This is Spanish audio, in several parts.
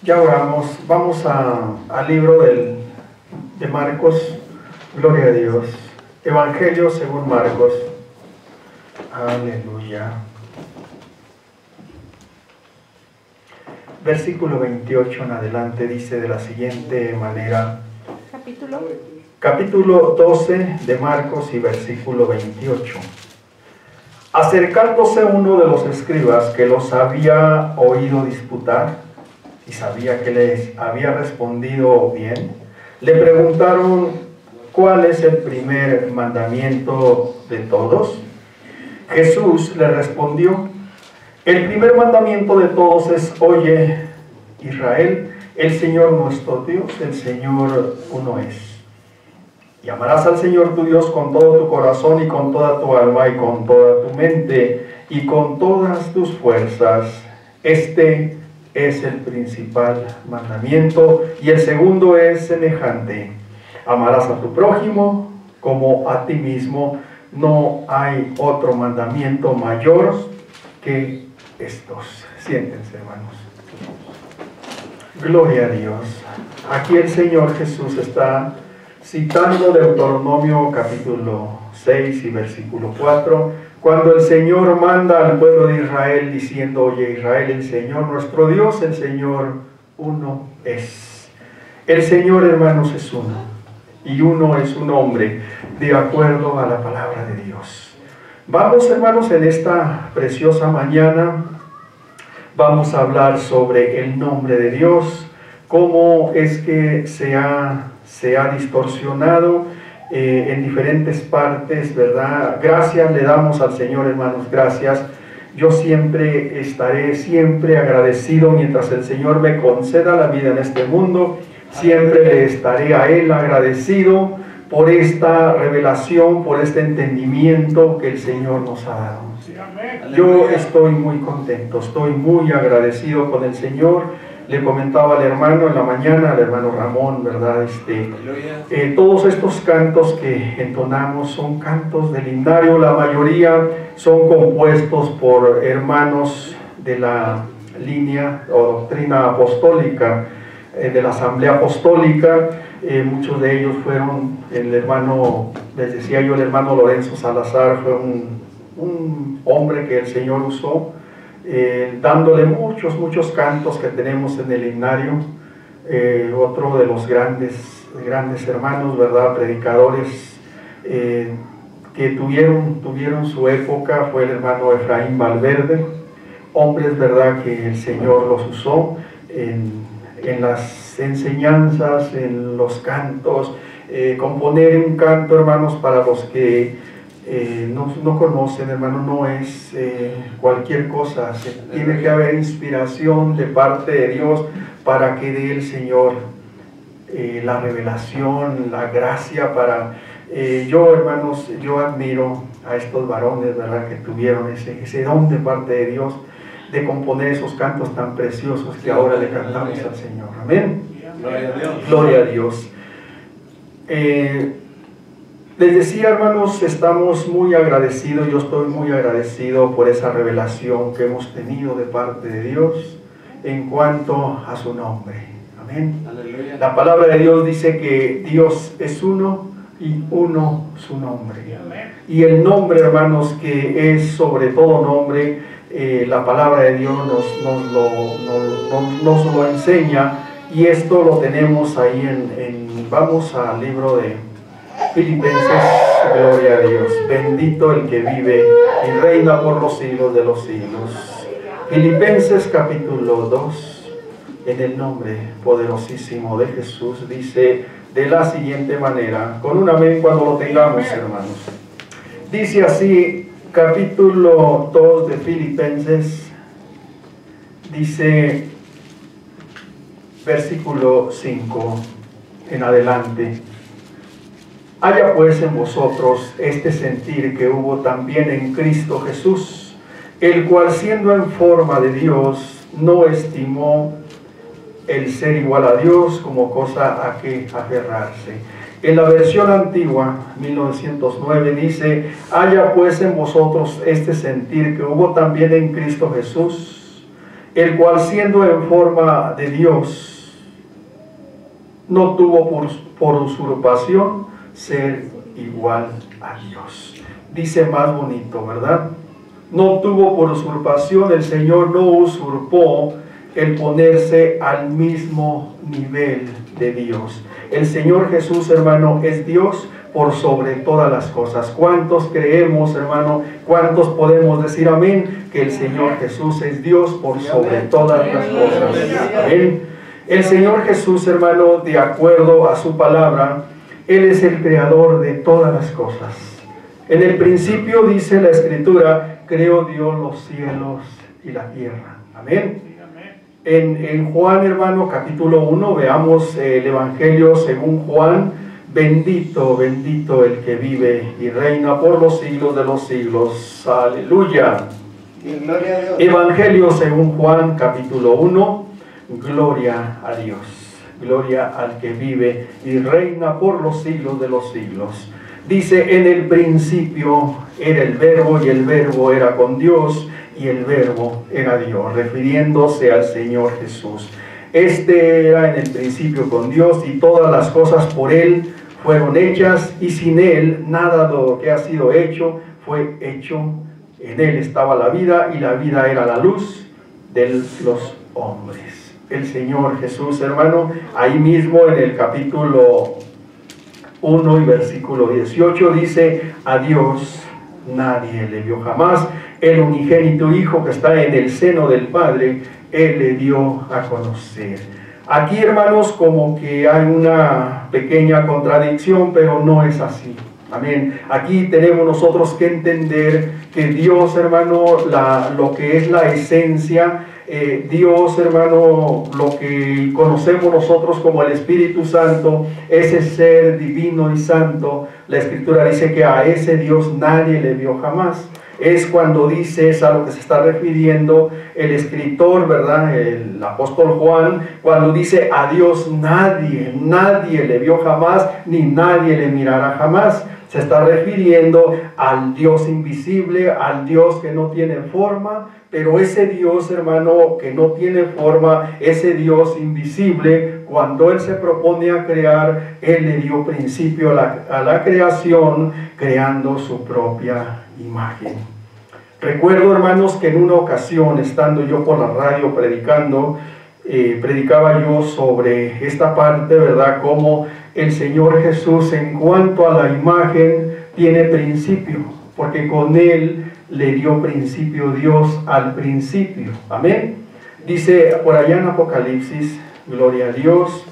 Ya oramos, vamos al libro de Marcos, gloria a Dios, Evangelio según Marcos, aleluya. Versículo 28 en adelante dice de la siguiente manera, capítulo 12 de Marcos y versículo 28. Acercándose uno de los escribas que los había oído disputar, y sabía que les había respondido bien, le preguntaron: ¿cuál es el primer mandamiento de todos? Jesús le respondió: el primer mandamiento de todos es: oye, Israel, el Señor nuestro Dios, el Señor uno es. Y amarás al Señor tu Dios con todo tu corazón y con toda tu alma y con toda tu mente y con todas tus fuerzas. Este es el principal mandamiento, y el segundo es semejante: amarás a tu prójimo como a ti mismo. No hay otro mandamiento mayor que estos. Siéntense, hermanos. Gloria a Dios. Aquí el Señor Jesús está citando Deuteronomio capítulo 6 y versículo 4, cuando el Señor manda al pueblo de Israel diciendo: oye, Israel, el Señor nuestro Dios, el Señor uno es. El Señor, hermanos, es uno, y uno es un hombre, de acuerdo a la palabra de Dios. Vamos, hermanos, en esta preciosa mañana, vamos a hablar sobre el nombre de Dios, cómo es que se ha distorsionado en diferentes partes, ¿verdad? Gracias le damos al Señor, hermanos, gracias. Yo siempre estaré agradecido mientras el Señor me conceda la vida en este mundo. Siempre le estaré a Él agradecido por esta revelación, por este entendimiento que el Señor nos ha dado. Yo estoy muy contento, estoy muy agradecido con el Señor. Le comentaba al hermano en la mañana, al hermano Ramón, ¿verdad? Todos estos cantos que entonamos son cantos del himnario. La mayoría son compuestos por hermanos de la línea o doctrina apostólica, de la asamblea apostólica. Muchos de ellos fueron el hermano, les decía yo, el hermano Lorenzo Salazar, fue un hombre que el Señor usó, dándole muchos cantos que tenemos en el himnario. Otro de los grandes hermanos, ¿verdad?, predicadores que tuvieron su época, fue el hermano Efraín Valverde. Hombres, ¿verdad?, que el Señor los usó en las enseñanzas, en los cantos. Componer un canto, hermanos, para los que no conocen, hermano, no es cualquier cosa. Tiene que haber inspiración de parte de Dios para que dé el Señor la revelación, la gracia para... yo, hermanos, yo admiro a estos varones, ¿verdad?, que tuvieron ese don de parte de Dios de componer esos cantos tan preciosos que ahora le cantamos al Señor. Amén. Gloria a Dios. Gloria a Dios. Les decía, hermanos, estamos muy agradecidos, yo estoy muy agradecido por esa revelación que hemos tenido de parte de Dios en cuanto a su nombre. Amén. Aleluya. La palabra de Dios dice que Dios es uno y uno su nombre. Y el nombre, hermanos, que es sobre todo nombre, la palabra de Dios nos lo enseña, y esto lo tenemos ahí vamos al libro de Filipenses. Gloria a Dios. Bendito el que vive y reina por los siglos de los siglos. Filipenses capítulo 2, en el nombre poderosísimo de Jesús, dice de la siguiente manera, con un amén cuando lo tengamos, hermanos. Dice así, capítulo 2 de Filipenses, dice versículo 5 en adelante: haya pues en vosotros este sentir que hubo también en Cristo Jesús, el cual, siendo en forma de Dios, no estimó el ser igual a Dios como cosa a que aferrarse. En la versión antigua, 1909, dice: haya pues en vosotros este sentir que hubo también en Cristo Jesús, el cual siendo en forma de Dios, no tuvo por usurpación ser igual a Dios. Dice más bonito, ¿verdad? No tuvo por usurpación, el Señor no usurpó el ponerse al mismo nivel de Dios. El Señor Jesús, hermano, es Dios por sobre todas las cosas. ¿Cuántos creemos, hermano? ¿Cuántos podemos decir amén? Que el Señor Jesús es Dios por sobre todas las cosas. Amén. El Señor Jesús, hermano, de acuerdo a su palabra, Él es el creador de todas las cosas. En el principio dice la Escritura, creó Dios los cielos y la tierra. Amén. En Juan, hermano, capítulo 1, veamos el Evangelio según Juan. Bendito, bendito el que vive y reina por los siglos de los siglos. Aleluya. Y gloria a Dios. Evangelio según Juan, capítulo 1. Gloria a Dios. Gloria al que vive y reina por los siglos de los siglos. Dice, en el principio era el verbo y el verbo era con Dios y el verbo era Dios, refiriéndose al Señor Jesús. Este era en el principio con Dios y todas las cosas por Él fueron hechas y sin Él nada de lo que ha sido hecho fue hecho. En Él estaba la vida y la vida era la luz de los hombres. El Señor Jesús, hermano, ahí mismo en el capítulo 1 y versículo 18 dice, a Dios nadie le vio jamás, el unigénito Hijo que está en el seno del Padre, Él le dio a conocer. Aquí, hermanos, como que hay una pequeña contradicción, pero no es así. Amén. Aquí tenemos nosotros que entender que Dios, hermano, lo que es la esencia, Dios, hermano, lo que conocemos nosotros como el Espíritu Santo, ese ser divino y santo, la Escritura dice que a ese Dios nadie le vio jamás. Es cuando dice, es a lo que se está refiriendo el escritor, ¿verdad? El apóstol Juan, cuando dice a Dios nadie le vio jamás, ni nadie le mirará jamás. Se está refiriendo al Dios invisible, al Dios que no tiene forma, pero ese Dios, hermano, que no tiene forma, ese Dios invisible, cuando Él se propone a crear, Él le dio principio a la creación, creando su propia imagen. Recuerdo, hermanos, que en una ocasión, estando yo por la radio predicando, predicaba yo sobre esta parte, ¿verdad? Como el Señor Jesús, en cuanto a la imagen, tiene principio, porque con Él le dio principio Dios al principio. Amén. Dice por allá en Apocalipsis, gloria a Dios.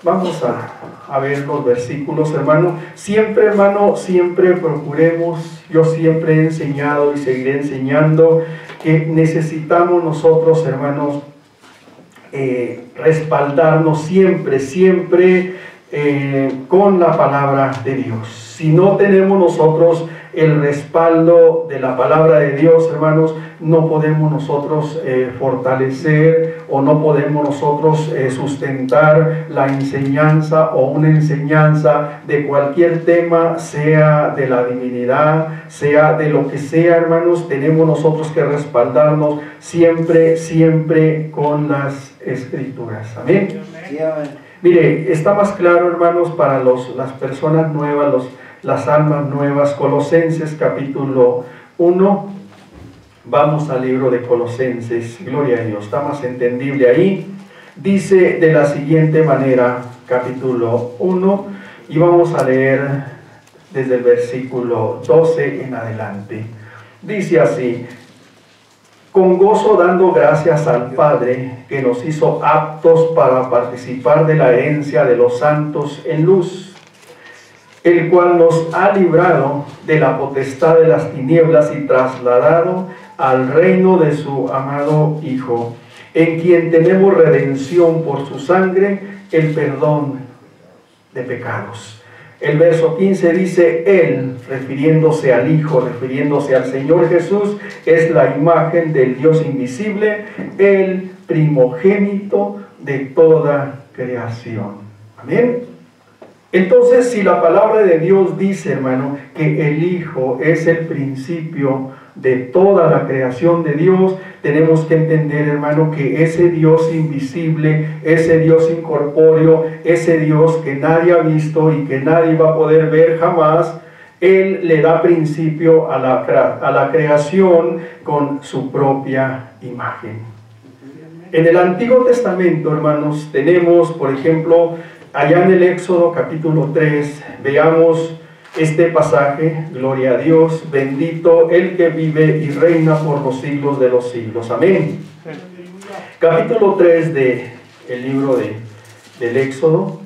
Vamos a ver los versículos, hermano. Siempre, hermano, siempre procuremos, yo siempre he enseñado y seguiré enseñando que necesitamos nosotros, hermanos, respaldarnos siempre con la palabra de Dios. Si no tenemos nosotros el respaldo de la palabra de Dios, hermanos, no podemos nosotros fortalecer o no podemos nosotros sustentar la enseñanza o una enseñanza de cualquier tema, sea de la divinidad, sea de lo que sea, hermanos. Tenemos nosotros que respaldarnos siempre con las Escrituras. Amén. Sí, amén. Mire, está más claro, hermanos, para las personas nuevas, las almas nuevas. Colosenses capítulo 1, vamos al libro de Colosenses, gloria a Dios, está más entendible ahí. Dice de la siguiente manera, capítulo 1, y vamos a leer desde el versículo 12 en adelante. Dice así: con gozo dando gracias al Padre que nos hizo aptos para participar de la herencia de los santos en luz, el cual nos ha librado de la potestad de las tinieblas y trasladado al reino de su amado Hijo, en quien tenemos redención por su sangre, el perdón de pecados. El verso 15 dice, Él, refiriéndose al Hijo, refiriéndose al Señor Jesús, es la imagen del Dios invisible, el primogénito de toda creación. Amén. Entonces, si la palabra de Dios dice, hermano, que el Hijo es el principio de toda la creación de Dios, tenemos que entender, hermano, que ese Dios invisible, ese Dios incorpóreo, ese Dios que nadie ha visto y que nadie va a poder ver jamás, Él le da principio a la creación con su propia imagen. En el Antiguo Testamento, hermanos, tenemos, por ejemplo, allá en el Éxodo capítulo 3, veamos este pasaje: gloria a Dios, bendito el que vive y reina por los siglos de los siglos. Amén. Capítulo 3 del libro del Éxodo.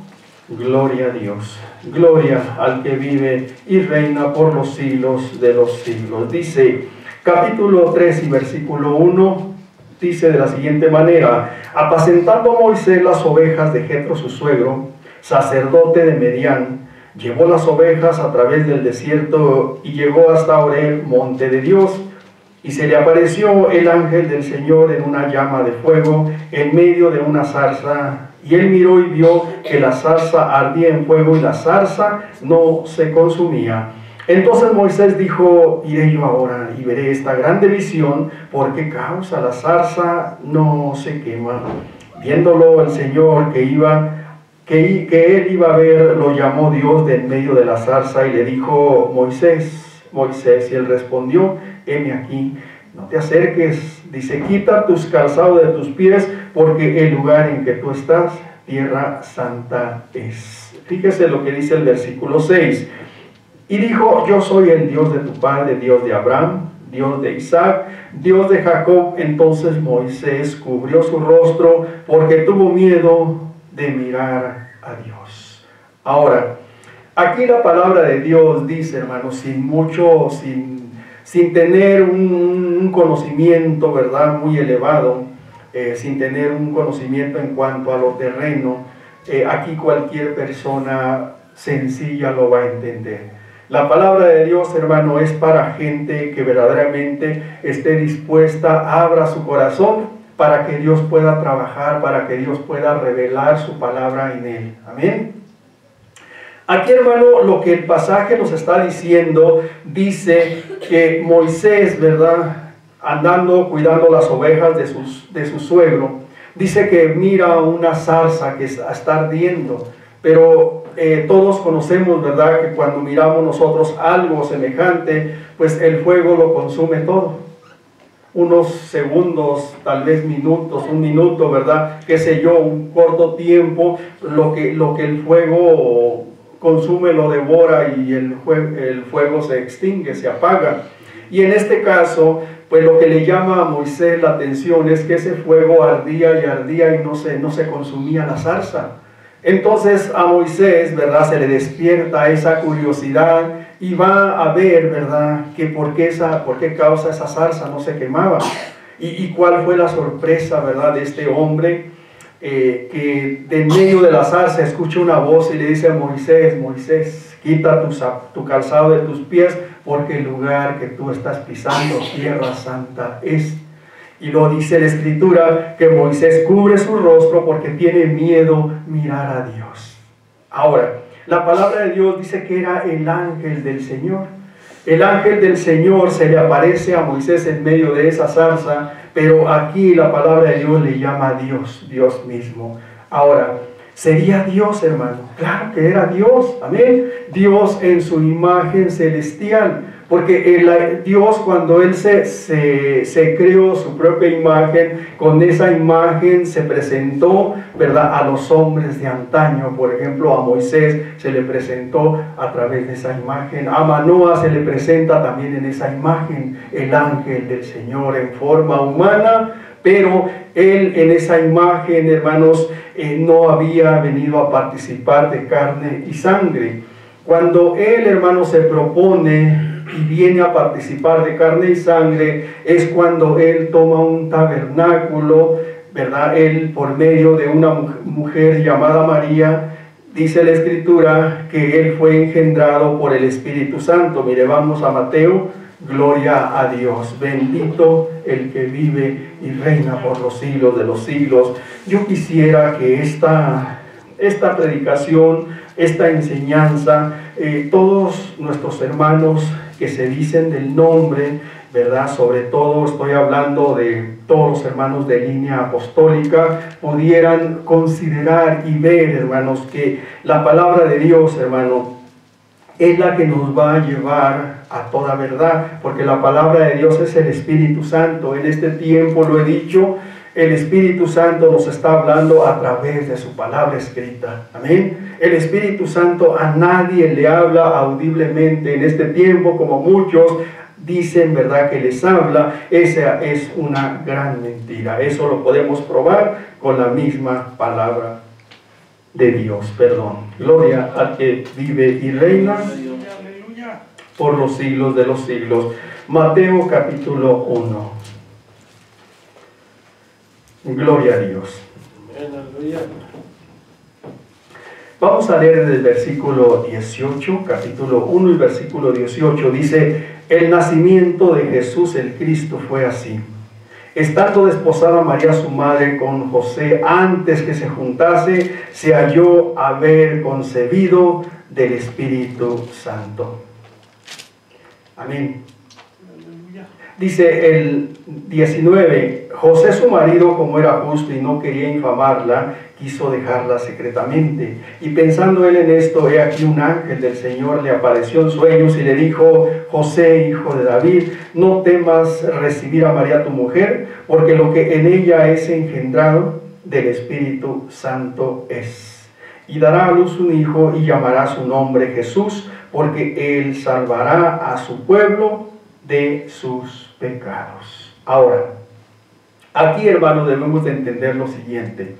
Gloria a Dios, gloria al que vive y reina por los siglos de los siglos. Dice, capítulo 3 y versículo 1, dice de la siguiente manera: apacentando Moisés las ovejas de Jetro su suegro, sacerdote de Medián, llevó las ovejas a través del desierto y llegó hasta Horeb, monte de Dios. Y se le apareció el ángel del Señor en una llama de fuego en medio de una zarza. Y él miró y vio que la zarza ardía en fuego y la zarza no se consumía. Entonces Moisés dijo: iré yo ahora y veré esta grande visión, ¿por qué causa la zarza no se quema? Viéndolo el Señor que él iba a ver, lo llamó Dios de en medio de la zarza y le dijo: Moisés, Moisés. Y él respondió: heme aquí, no te acerques. Dice: quita tus calzados de tus pies, porque el lugar en que tú estás, tierra santa es. Fíjese lo que dice el versículo 6. Y dijo: yo soy el Dios de tu padre, Dios de Abraham, Dios de Isaac, Dios de Jacob. Entonces Moisés cubrió su rostro porque tuvo miedo de mirar a Dios. Ahora, aquí la palabra de Dios dice, hermanos, sin tener un conocimiento, ¿verdad?, muy elevado, sin tener un conocimiento en cuanto a lo terreno, aquí cualquier persona sencilla lo va a entender. La palabra de Dios, hermano, es para gente que verdaderamente esté dispuesta, abra su corazón para que Dios pueda trabajar, para que Dios pueda revelar su palabra en él. Amén. Aquí, hermano, lo que el pasaje nos está diciendo, dice que Moisés, ¿verdad?, andando, cuidando las ovejas de su suegro, dice que mira una zarza que está ardiendo, pero todos conocemos, ¿verdad?, que cuando miramos nosotros algo semejante, pues el fuego lo consume todo. Unos segundos, tal vez minutos, un minuto, ¿verdad?, qué sé yo, un corto tiempo, lo que el fuego consume lo devora y el fuego se extingue, se apaga. Y en este caso, pues lo que le llama a Moisés la atención es que ese fuego ardía y ardía y no se consumía la zarza. Entonces a Moisés, ¿verdad?, se le despierta esa curiosidad y va a ver, ¿verdad?, que por qué causa esa zarza no se quemaba. Y cuál fue la sorpresa, ¿verdad?, de este hombre, que de en medio de la zarza escucha una voz y le dice a Moisés: Moisés, quita tu calzado de tus pies, porque el lugar que tú estás pisando, tierra santa es. Y lo dice la Escritura, que Moisés cubre su rostro porque tiene miedo mirar a Dios. Ahora, la palabra de Dios dice que era el ángel del Señor. El ángel del Señor se le aparece a Moisés en medio de esa zarza, pero aquí la palabra de Dios le llama a Dios, Dios mismo. Ahora, ¿sería Dios, hermano? Claro que era Dios, amén. Dios en su imagen celestial, porque Dios, cuando Él se creó su propia imagen, con esa imagen se presentó, ¿verdad?, a los hombres de antaño. Por ejemplo, a Moisés se le presentó a través de esa imagen, a Manoah se le presenta también en esa imagen, el ángel del Señor en forma humana, pero él en esa imagen, hermanos, no había venido a participar de carne y sangre. Cuando él, hermano, se propone y viene a participar de carne y sangre, es cuando él toma un tabernáculo, ¿verdad? Él, por medio de una mujer llamada María, dice la Escritura que él fue engendrado por el Espíritu Santo. Mire, vamos a Mateo. Gloria a Dios, bendito el que vive y reina por los siglos de los siglos. Yo quisiera que esta predicación, esta enseñanza, todos nuestros hermanos que se dicen del nombre, ¿verdad? Sobre todo estoy hablando de todos los hermanos de línea apostólica, pudieran considerar y ver, hermanos, que la palabra de Dios, hermano, es la que nos va a llevar a toda verdad, porque la palabra de Dios es el Espíritu Santo. En este tiempo, lo he dicho, el Espíritu Santo nos está hablando a través de su palabra escrita. Amén. El Espíritu Santo a nadie le habla audiblemente en este tiempo, como muchos dicen, ¿verdad?, que les habla. Esa es una gran mentira. Eso lo podemos probar con la misma palabra de Dios. Perdón. Gloria al que vive y reina por los siglos de los siglos. Mateo capítulo 1. Gloria a Dios. Vamos a leer desde el versículo 18, capítulo 1 y versículo 18. Dice: el nacimiento de Jesús el Cristo fue así. Estando desposada María su madre con José, antes que se juntase, se halló haber concebido del Espíritu Santo. Amén. Dice el 19, José su marido, como era justo y no quería infamarla, quiso dejarla secretamente. Y pensando él en esto, he aquí un ángel del Señor le apareció en sueños y le dijo: José, hijo de David, no temas recibir a María tu mujer, porque lo que en ella es engendrado del Espíritu Santo es. Y dará a luz un hijo y llamará su nombre Jesús, porque él salvará a su pueblo de sus pecados. Ahora, aquí, hermanos, debemos de entender lo siguiente.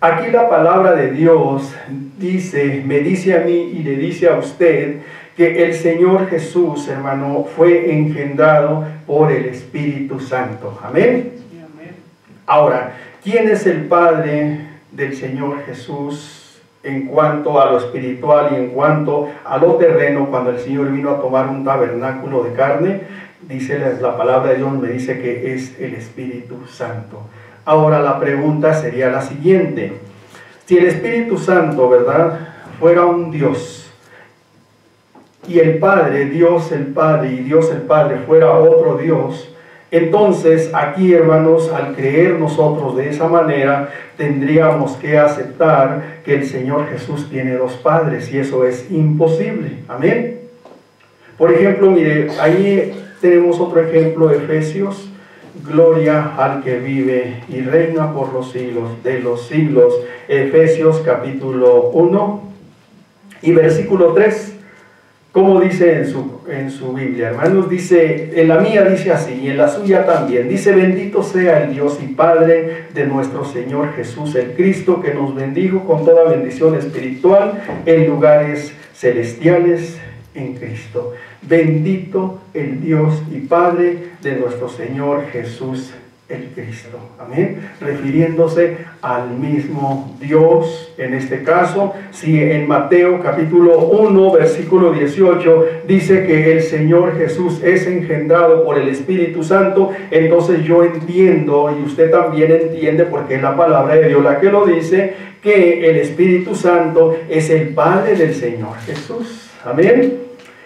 Aquí la palabra de Dios dice, me dice a mí y le dice a usted, que el Señor Jesús, hermano, fue engendrado por el Espíritu Santo. Amén. Ahora, ¿quién es el Padre del Señor Jesús en cuanto a lo espiritual y en cuanto a lo terreno? Cuando el Señor vino a tomar un tabernáculo de carne, dice la palabra de Dios, me dice que es el Espíritu Santo. Ahora la pregunta sería la siguiente: si el Espíritu Santo, ¿verdad?, fuera un Dios, y el Padre, Dios el Padre y Dios el Padre fuera otro Dios, entonces aquí, hermanos, al creer nosotros de esa manera, tendríamos que aceptar que el Señor Jesús tiene dos padres, y eso es imposible. Amén. Por ejemplo, mire, ahí tenemos otro ejemplo, Efesios. Gloria al que vive y reina por los siglos de los siglos. Efesios capítulo 1 y versículo 3. ¿Cómo dice en su Biblia, hermanos? Dice, en la mía dice así, y en la suya también. Dice: bendito sea el Dios y Padre de nuestro Señor Jesús el Cristo, que nos bendijo con toda bendición espiritual en lugares celestiales en Cristo. Bendito el Dios y Padre de nuestro Señor Jesús el Cristo. Amén. Refiriéndose al mismo Dios. En este caso, si en Mateo capítulo 1 versículo 18 dice que el Señor Jesús es engendrado por el Espíritu Santo, entonces yo entiendo, y usted también entiende, porque es la palabra de Dios la que lo dice, que el Espíritu Santo es el Padre del Señor Jesús. Amén.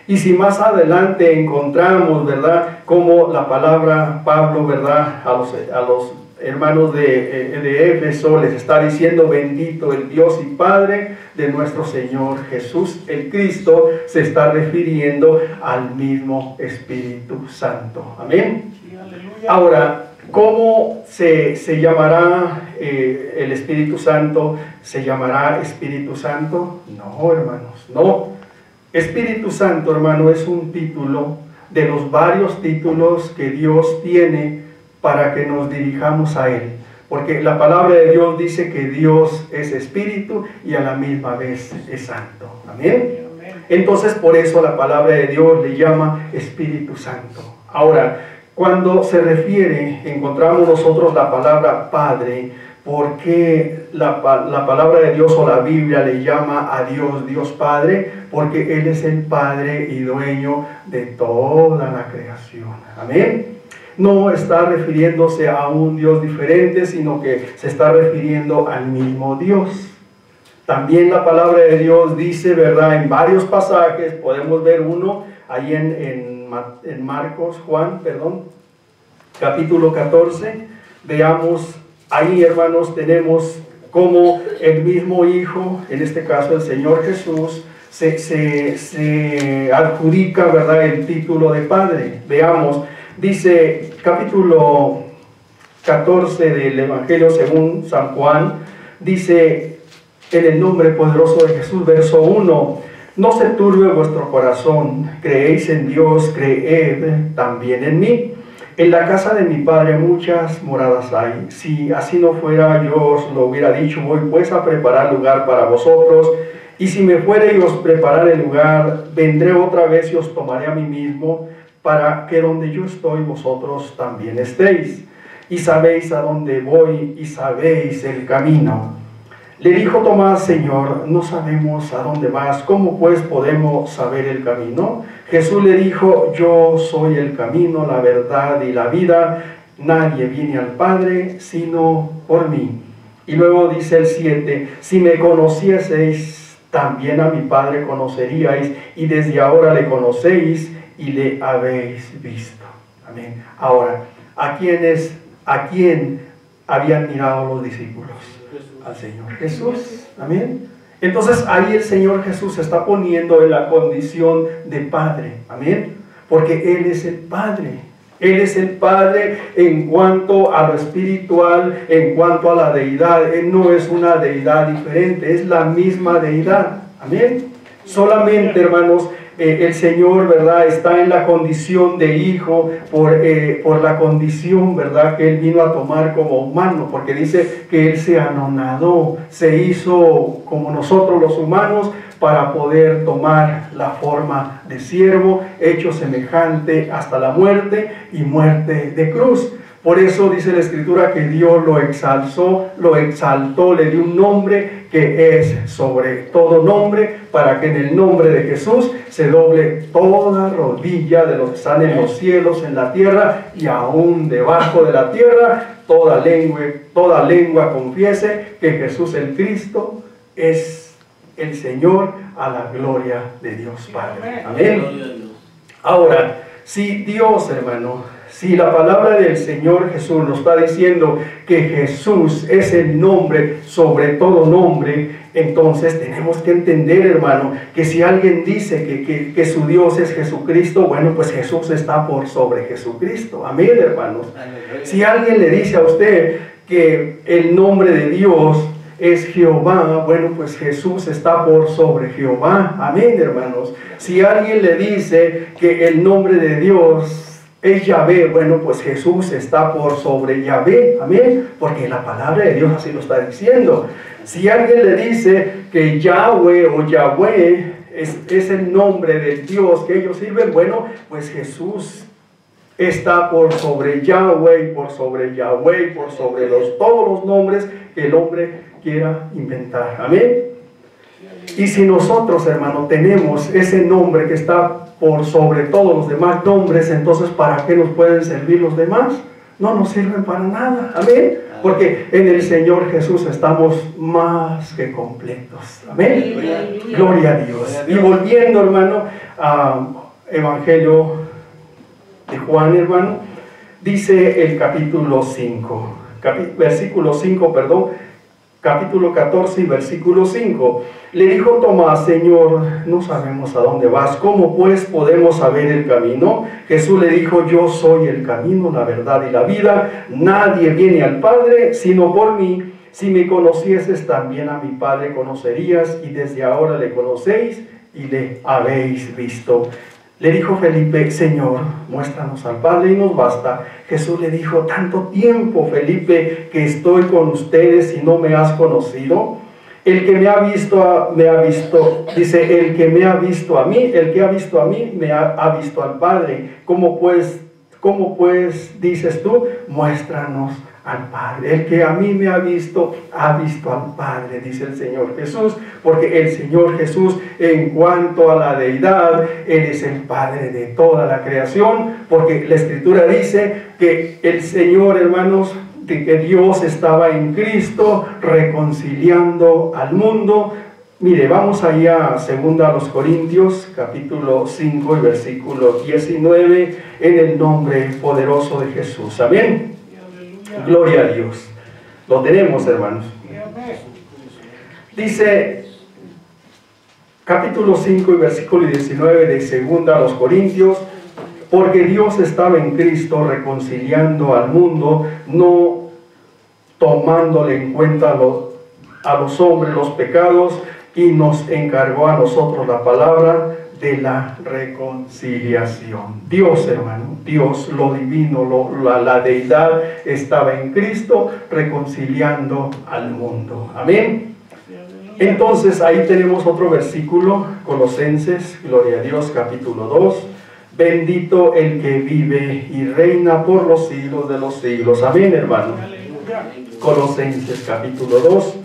Y si más adelante encontramos, ¿verdad?, como la palabra Pablo, ¿verdad?, a los hermanos de Éfeso les está diciendo: bendito el Dios y Padre de nuestro Señor Jesús el Cristo, se está refiriendo al mismo Espíritu Santo. Amén. Ahora, ¿cómo se llamará el Espíritu Santo? ¿Se llamará Espíritu Santo? No, hermanos, no. Espíritu Santo, hermano, es un título de los varios títulos que Dios tiene para que nos dirijamos a Él. Porque la palabra de Dios dice que Dios es Espíritu y a la misma vez es Santo. Amén. Entonces, por eso la palabra de Dios le llama Espíritu Santo. Ahora, cuando se refiere, encontramos nosotros la palabra Padre. ¿Por qué la palabra de Dios o la Biblia le llama a Dios Dios Padre? Porque Él es el Padre y dueño de toda la creación. Amén. No está refiriéndose a un Dios diferente, sino que se está refiriendo al mismo Dios. También la palabra de Dios dice, ¿verdad?, en varios pasajes, podemos ver uno ahí en Juan, capítulo 14. Veamos, ahí hermanos tenemos cómo el mismo Hijo, en este caso el Señor Jesús, se adjudica, ¿verdad?, el título de Padre. Veamos, dice capítulo 14 del Evangelio según San Juan, dice en el nombre poderoso de Jesús, verso 1: no se turbe vuestro corazón, creéis en Dios, creed también en mí. En la casa de mi Padre muchas moradas hay. Si así no fuera, yo os lo hubiera dicho. Voy pues a preparar lugar para vosotros. Y si me fuere y os prepararé el lugar, vendré otra vez y os tomaré a mí mismo, para que donde yo estoy, vosotros también estéis. Y sabéis a dónde voy, y sabéis el camino. Le dijo Tomás: Señor, no sabemos a dónde vas, ¿cómo pues podemos saber el camino? Jesús le dijo: yo soy el camino, la verdad y la vida. Nadie viene al Padre sino por mí. Y luego dice el 7: si me conocieseis, también a mi Padre conoceríais, y desde ahora le conocéis y le habéis visto. Amén. Ahora, ¿a quién habían mirado los discípulos? Al Señor Jesús. Amén. Entonces ahí el Señor Jesús se está poniendo en la condición de Padre. Amén. Porque Él es el Padre. Él es el Padre en cuanto a lo espiritual, en cuanto a la deidad. Él no es una deidad diferente, es la misma deidad. Amén. Solamente, hermanos, el Señor, ¿verdad?, está en la condición de hijo por la condición, ¿verdad?, que Él vino a tomar como humano, porque dice que Él se anonadó, se hizo como nosotros los humanos para poder tomar la forma de siervo, hecho semejante hasta la muerte y muerte de cruz. Por eso dice la Escritura que Dios lo exaltó, le dio un nombre que es sobre todo nombre, para que en el nombre de Jesús se doble toda rodilla de los que están en los cielos, en la tierra y aún debajo de la tierra, toda lengua confiese que Jesús el Cristo es el Señor, a la gloria de Dios Padre. Amén. Ahora, si Dios, hermano, si la palabra del Señor Jesús nos está diciendo que Jesús es el nombre sobre todo nombre, entonces tenemos que entender, hermano, que si alguien dice que su Dios es Jesucristo, bueno, pues Jesús está por sobre Jesucristo. Amén, hermanos. Si alguien le dice a usted que el nombre de Dios es Jehová, bueno, pues Jesús está por sobre Jehová. Amén, hermanos. Si alguien le dice que el nombre de Dios es Yahvé, bueno, pues Jesús está por sobre Yahvé. Amén, porque la palabra de Dios así lo está diciendo. Si alguien le dice que Yahweh o Yahweh es el nombre del Dios que ellos sirven, bueno, pues Jesús está por sobre Yahweh, por sobre Yahweh, por sobre todos los nombres que el hombre quiera inventar. Amén. Y si nosotros, hermano, tenemos ese nombre que está por sobre todos los demás nombres, entonces ¿para qué nos pueden servir los demás? No nos sirven para nada. Amén. Porque en el Señor Jesús estamos más que completos. Amén. Gloria a Dios. Y volviendo, hermano, a Evangelio de Juan, hermano, dice el capítulo 5, versículo 5, perdón, capítulo 14 y versículo 5. Le dijo Tomás: Señor, no sabemos a dónde vas, ¿cómo pues podemos saber el camino? Jesús le dijo: yo soy el camino, la verdad y la vida. Nadie viene al Padre sino por mí. Si me conocieses, también a mi Padre conocerías, y desde ahora le conocéis y le habéis visto. Le dijo Felipe: Señor, muéstranos al Padre y nos basta. Jesús le dijo: tanto tiempo, Felipe, que estoy con ustedes y no me has conocido. El que me ha visto, dice, el que me ha visto a mí, el que ha visto a mí, me ha visto al Padre. ¿Cómo pues dices tú? Muéstranos al Padre. El que a mí me ha visto al Padre, dice el Señor Jesús, porque el Señor Jesús, en cuanto a la deidad, Él es el Padre de toda la creación, porque la Escritura dice que el Señor, hermanos, de que Dios estaba en Cristo reconciliando al mundo Mire, vamos ahí a 2 Corintios, capítulo 5 y versículo 19, en el nombre poderoso de Jesús. Amén. Gloria a Dios. Lo tenemos, hermanos. Dice, capítulo 5 y versículo 19 de 2 Corintios, porque Dios estaba en Cristo reconciliando al mundo, no tomándole en cuenta a los hombres los pecados, y nos encargó a nosotros la palabra de la reconciliación. Dios, hermano, Dios, lo divino, la deidad estaba en Cristo reconciliando al mundo. Amén. Entonces ahí tenemos otro versículo, Colosenses, gloria a Dios, capítulo 2. Bendito el que vive y reina por los siglos de los siglos. Amén, hermano. Colosenses, capítulo 2.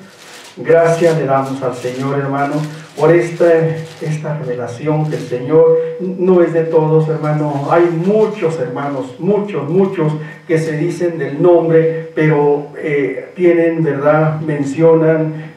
Gracias le damos al Señor, hermano, por esta revelación que el Señor no es de todos, hermano. Hay muchos hermanos, muchos que se dicen del nombre, pero tienen, ¿verdad? Mencionan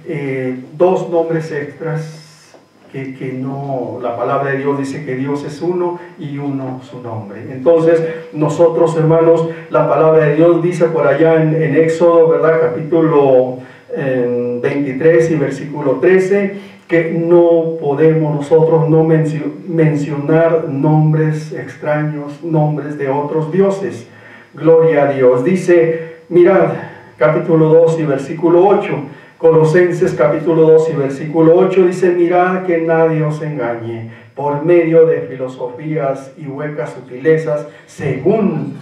dos nombres extras que no, la palabra de Dios dice que Dios es uno y uno su nombre. Entonces, nosotros, hermanos, la palabra de Dios dice por allá en Éxodo, ¿verdad? Capítulo 23 y versículo 13, que no podemos nosotros no mencionar nombres extraños, nombres de otros dioses. Gloria a Dios. Dice, mirad, capítulo 2 y versículo 8, Colosenses capítulo 2 y versículo 8, dice, mirad que nadie os engañe por medio de filosofías y huecas sutilezas, según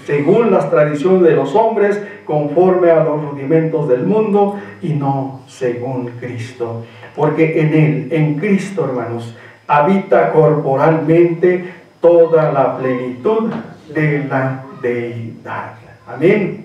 las tradiciones de los hombres, conforme a los rudimentos del mundo, y no según Cristo. Porque en Él, en Cristo, hermanos, habita corporalmente toda la plenitud de la deidad. Amén.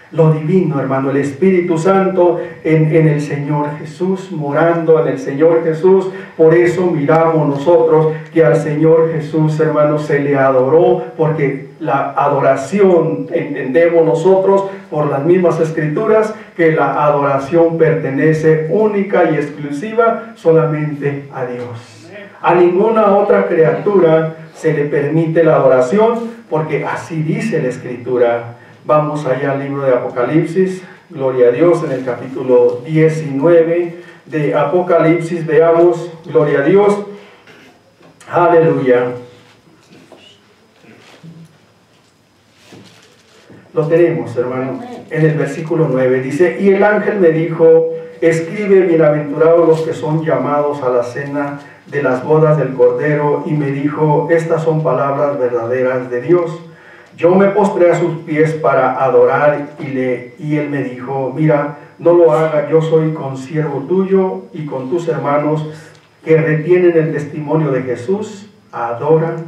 Lo divino, hermano, el Espíritu Santo en el Señor Jesús, morando en el Señor Jesús. Por eso miramos nosotros que al Señor Jesús, hermano, se le adoró, porque la adoración, entendemos nosotros por las mismas Escrituras, que la adoración pertenece única y exclusiva solamente a Dios. A ninguna otra criatura se le permite la adoración, porque así dice la Escritura. Vamos allá al libro de Apocalipsis, gloria a Dios, en el capítulo 19 de Apocalipsis, veamos, gloria a Dios, aleluya. Lo tenemos, hermano, en el versículo 9, dice, y el ángel me dijo, escribe, bienaventurados los que son llamados a la cena de las bodas del Cordero, y me dijo, estas son palabras verdaderas de Dios. Yo me postré a sus pies para adorar, y él me dijo, mira, no lo haga, yo soy consiervo tuyo y con tus hermanos que retienen el testimonio de Jesús, adoran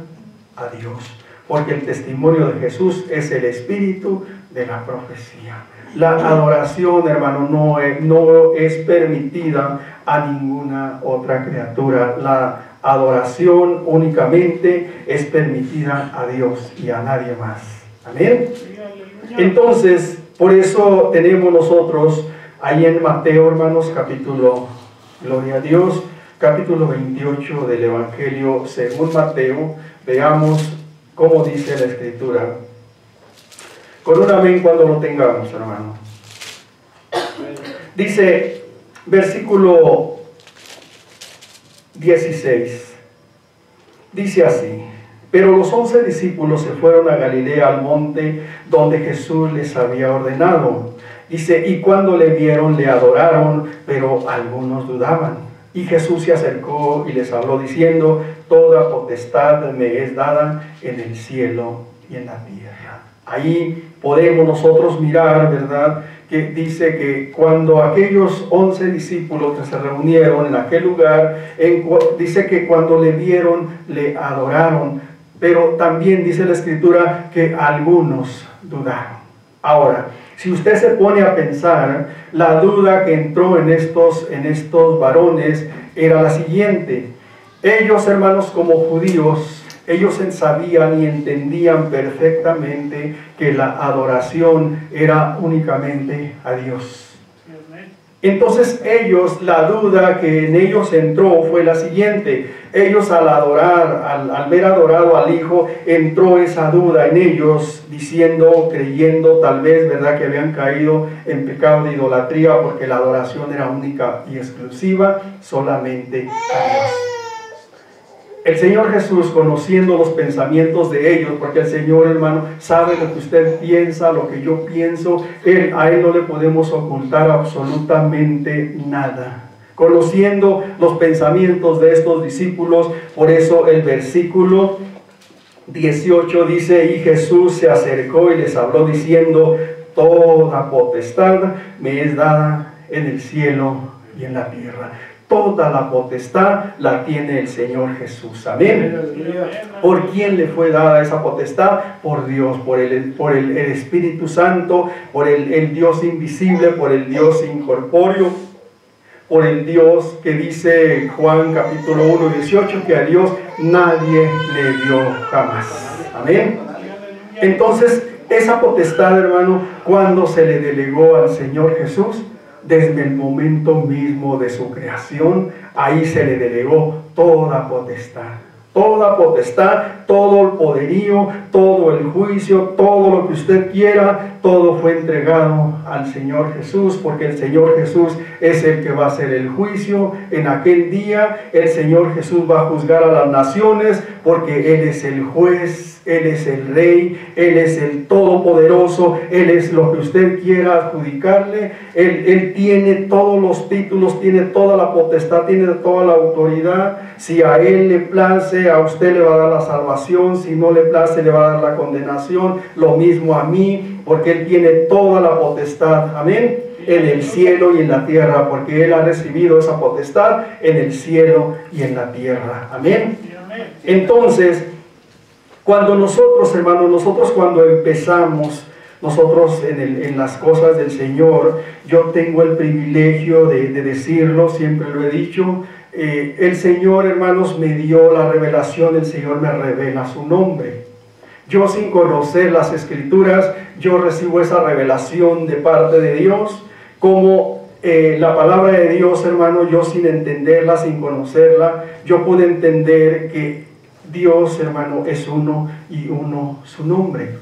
a Dios. Porque el testimonio de Jesús es el espíritu de la profecía. La adoración, hermano, no es permitida a ninguna otra criatura. La adoración únicamente es permitida a Dios y a nadie más. Amén. Entonces, por eso tenemos nosotros ahí en Mateo, hermanos, capítulo, gloria a Dios, capítulo 28 del Evangelio según Mateo. Veamos cómo dice la Escritura. Con un amén cuando lo tengamos, hermano. Dice, versículo 16, dice así, pero los 11 discípulos se fueron a Galilea al monte donde Jesús les había ordenado. Dice, y cuando le vieron le adoraron, pero algunos dudaban. Y Jesús se acercó y les habló diciendo, toda potestad me es dada en el cielo y en la tierra. Ahí podemos nosotros mirar, ¿verdad?, que dice que cuando aquellos 11 discípulos que se reunieron en aquel lugar, dice que cuando le vieron, le adoraron, pero también dice la Escritura que algunos dudaron. Ahora, si usted se pone a pensar, la duda que entró en estos varones era la siguiente. Ellos, hermanos, como judíos, ellos sabían y entendían perfectamente que la adoración era únicamente a Dios. Entonces ellos, la duda que en ellos entró fue la siguiente. Ellos al adorar, al ver adorado al Hijo, entró esa duda en ellos, diciendo, creyendo tal vez, ¿verdad?, que habían caído en pecado de idolatría porque la adoración era única y exclusiva solamente a Dios. El Señor Jesús, conociendo los pensamientos de ellos, porque el Señor, hermano, sabe lo que usted piensa, lo que yo pienso, a Él no le podemos ocultar absolutamente nada. Conociendo los pensamientos de estos discípulos, por eso el versículo 18 dice, y Jesús se acercó y les habló diciendo, toda potestad me es dada en el cielo y en la tierra. Toda la potestad la tiene el Señor Jesús. Amén. ¿Por quién le fue dada esa potestad? Por Dios, por el Espíritu Santo, por el Dios invisible, por el Dios incorpóreo, por el Dios que dice Juan capítulo 1, 18, que a Dios nadie le dio jamás. Amén. Entonces, esa potestad, hermano, cuando se le delegó al Señor Jesús, desde el momento mismo de su creación, ahí se le delegó toda potestad, todo el poderío, todo el juicio, todo lo que usted quiera, todo fue entregado al Señor Jesús, porque el Señor Jesús es el que va a hacer el juicio en aquel día. El Señor Jesús va a juzgar a las naciones, porque Él es el juez, Él es el Rey, Él es el Todopoderoso, Él es lo que usted quiera adjudicarle. Él tiene todos los títulos, tiene toda la potestad, tiene toda la autoridad. Si a Él le place, a usted le va a dar la salvación; si no le place, le va a dar la condenación. Lo mismo a mí, porque Él tiene toda la potestad, amén, en el cielo y en la tierra, porque Él ha recibido esa potestad en el cielo y en la tierra, amén. Entonces, cuando nosotros, hermanos, cuando empezamos, nosotros en las cosas del Señor, yo tengo el privilegio de decirlo, siempre lo he dicho, el Señor, hermanos, me dio la revelación, el Señor me revela su nombre. Yo, sin conocer las Escrituras, yo recibo esa revelación de parte de Dios, como la palabra de Dios, hermano, yo sin entenderla, sin conocerla, yo pude entender que Dios, hermano, es uno y uno su nombre.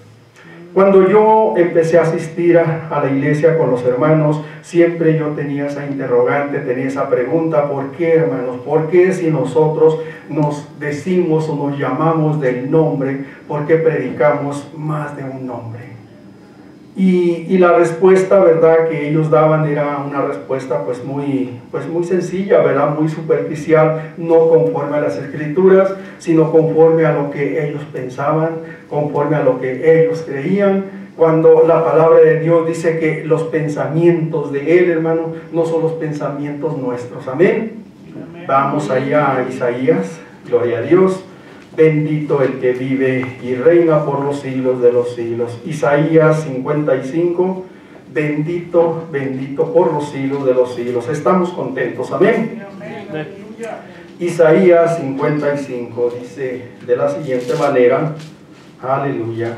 Cuando yo empecé a asistir a la iglesia con los hermanos, siempre yo tenía esa interrogante, tenía esa pregunta: ¿por qué, hermanos? ¿Por qué, si nosotros nos decimos o nos llamamos del nombre, por qué predicamos más de un nombre? Y la respuesta, ¿verdad?, que ellos daban era una respuesta pues muy sencilla, ¿verdad?, muy superficial, no conforme a las Escrituras, sino conforme a lo que ellos pensaban, conforme a lo que ellos creían, cuando la palabra de Dios dice que los pensamientos de Él, hermano, no son los pensamientos nuestros. Amén. Vamos allá a Isaías, gloria a Dios. Bendito el que vive y reina por los siglos de los siglos. Isaías 55, bendito, bendito por los siglos de los siglos. Estamos contentos, amén. Isaías 55 dice de la siguiente manera, aleluya.